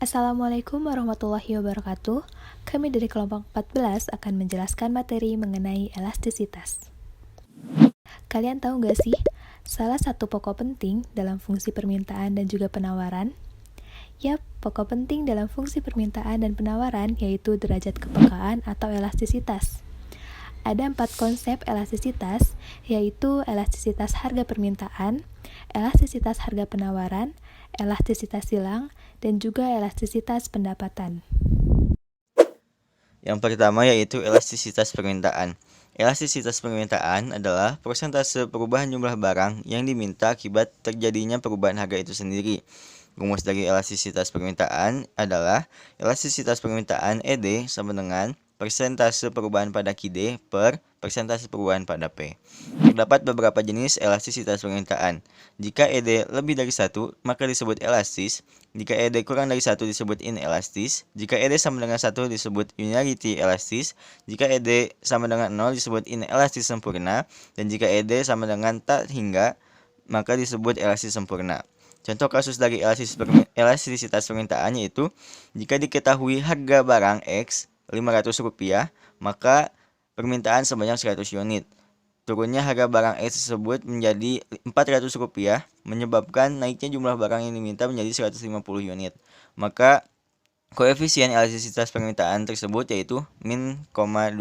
Assalamualaikum warahmatullahi wabarakatuh. Kami dari kelompok 14 akan menjelaskan materi mengenai elastisitas. Kalian tahu nggak sih, salah satu pokok penting dalam fungsi permintaan dan juga penawaran? Yap, pokok penting dalam fungsi permintaan dan penawaran yaitu derajat kepekaan atau elastisitas. Ada 4 konsep elastisitas, yaitu elastisitas harga permintaan, elastisitas harga penawaran, elastisitas silang, dan juga elastisitas pendapatan. Yang pertama yaitu elastisitas permintaan. Elastisitas permintaan adalah persentase perubahan jumlah barang yang diminta akibat terjadinya perubahan harga itu sendiri. Rumus dari elastisitas permintaan adalah elastisitas permintaan ED sama dengan persentase perubahan pada QD per persentase perubahan pada P. Terdapat beberapa jenis elastisitas permintaan. Jika ED lebih dari 1, maka disebut elastis. Jika ED kurang dari 1 disebut inelastis. Jika ED sama dengan 1 disebut unitarity elastis. Jika ED sama dengan 0 disebut inelastis sempurna. Dan jika ED sama dengan tak hingga, maka disebut elastis sempurna. Contoh kasus dari elastisitas permintaan yaitu jika diketahui harga barang X Rp500, maka permintaan sebanyak 100 unit. Turunnya harga barang X tersebut menjadi Rp400 menyebabkan naiknya jumlah barang yang diminta menjadi 150 unit. Maka koefisien elastisitas permintaan tersebut yaitu min, 25.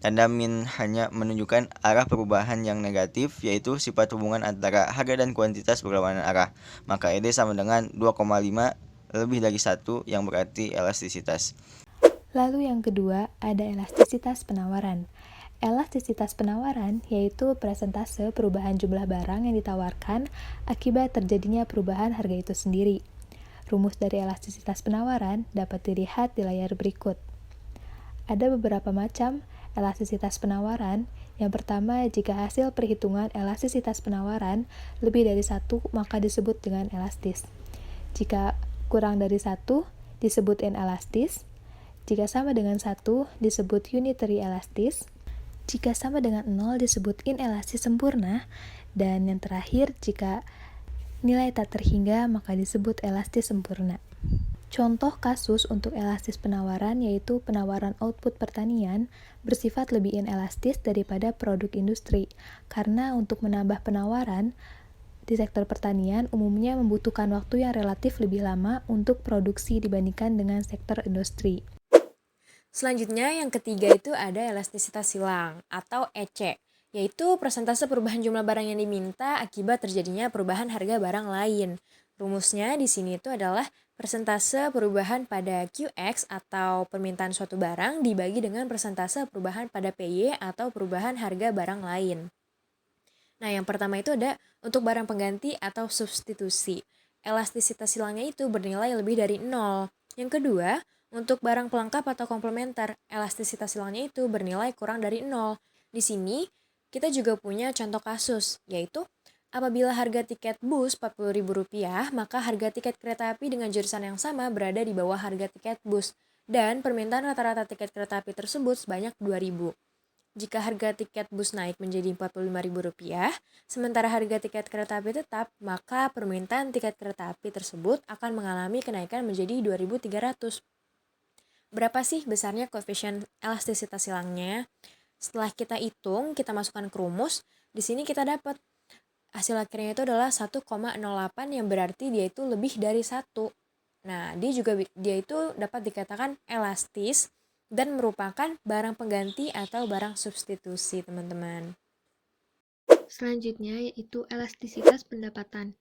Tanda min hanya menunjukkan arah perubahan yang negatif, yaitu sifat hubungan antara harga dan kuantitas berlawanan arah. Maka ED sama dengan 2,5 lebih dari 1 yang berarti elastisitas. Lalu yang kedua, ada elastisitas penawaran. Elastisitas penawaran yaitu persentase perubahan jumlah barang yang ditawarkan akibat terjadinya perubahan harga itu sendiri. Rumus dari elastisitas penawaran dapat dilihat di layar berikut. Ada beberapa macam elastisitas penawaran. Yang pertama, jika hasil perhitungan elastisitas penawaran lebih dari 1, maka disebut dengan elastis. Jika kurang dari 1, disebut inelastis. Jika sama dengan 1, disebut unitary elastis. Jika sama dengan 0, disebut inelastis sempurna. Dan yang terakhir, jika nilai tak terhingga, maka disebut elastis sempurna. Contoh kasus untuk elastis penawaran yaitu penawaran output pertanian bersifat lebih inelastis daripada produk industri, karena untuk menambah penawaran di sektor pertanian umumnya membutuhkan waktu yang relatif lebih lama untuk produksi dibandingkan dengan sektor industri. Selanjutnya yang ketiga itu ada elastisitas silang atau EC, yaitu persentase perubahan jumlah barang yang diminta akibat terjadinya perubahan harga barang lain. Rumusnya di sini itu adalah persentase perubahan pada QX atau permintaan suatu barang dibagi dengan persentase perubahan pada PY atau perubahan harga barang lain. Nah, yang pertama itu ada untuk barang pengganti atau substitusi. Elastisitas silangnya itu bernilai lebih dari 0. Yang kedua, untuk barang pelengkap atau komplementer, elastisitas silangnya itu bernilai kurang dari 0. Di sini, kita juga punya contoh kasus, yaitu apabila harga tiket bus Rp40.000, maka harga tiket kereta api dengan jurusan yang sama berada di bawah harga tiket bus, dan permintaan rata-rata tiket kereta api tersebut sebanyak Rp2.000. Jika harga tiket bus naik menjadi Rp45.000, sementara harga tiket kereta api tetap, maka permintaan tiket kereta api tersebut akan mengalami kenaikan menjadi Rp2.300. Berapa sih besarnya koefisien elastisitas silangnya? Setelah kita hitung, kita masukkan ke rumus, di sini kita dapat hasil akhirnya itu adalah 1,08 yang berarti dia itu lebih dari 1. Nah, dia itu dapat dikatakan elastis dan merupakan barang pengganti atau barang substitusi, teman-teman. Selanjutnya yaitu elastisitas pendapatan.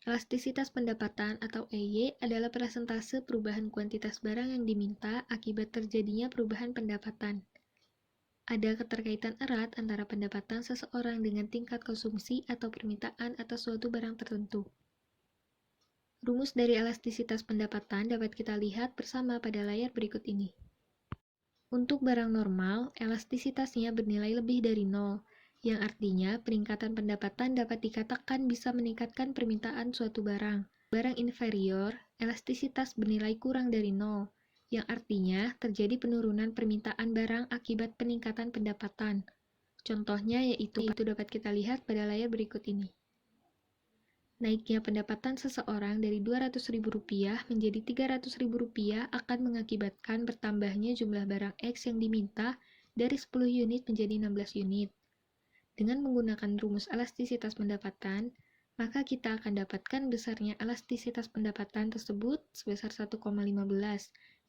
Elastisitas pendapatan atau EY adalah persentase perubahan kuantitas barang yang diminta akibat terjadinya perubahan pendapatan. Ada keterkaitan erat antara pendapatan seseorang dengan tingkat konsumsi atau permintaan atas suatu barang tertentu. Rumus dari elastisitas pendapatan dapat kita lihat bersama pada layar berikut ini. Untuk barang normal, elastisitasnya bernilai lebih dari 0, yang artinya peningkatan pendapatan dapat dikatakan bisa meningkatkan permintaan suatu barang. Barang inferior, elastisitas bernilai kurang dari 0, yang artinya terjadi penurunan permintaan barang akibat peningkatan pendapatan. Contohnya yaitu dapat kita lihat pada layar berikut ini. Naiknya pendapatan seseorang dari Rp200.000 menjadi Rp300.000 akan mengakibatkan bertambahnya jumlah barang X yang diminta dari 10 unit menjadi 16 unit. Dengan menggunakan rumus elastisitas pendapatan, maka kita akan dapatkan besarnya elastisitas pendapatan tersebut sebesar 1,15,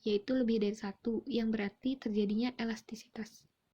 yaitu lebih dari 1, yang berarti terjadinya elastisitas.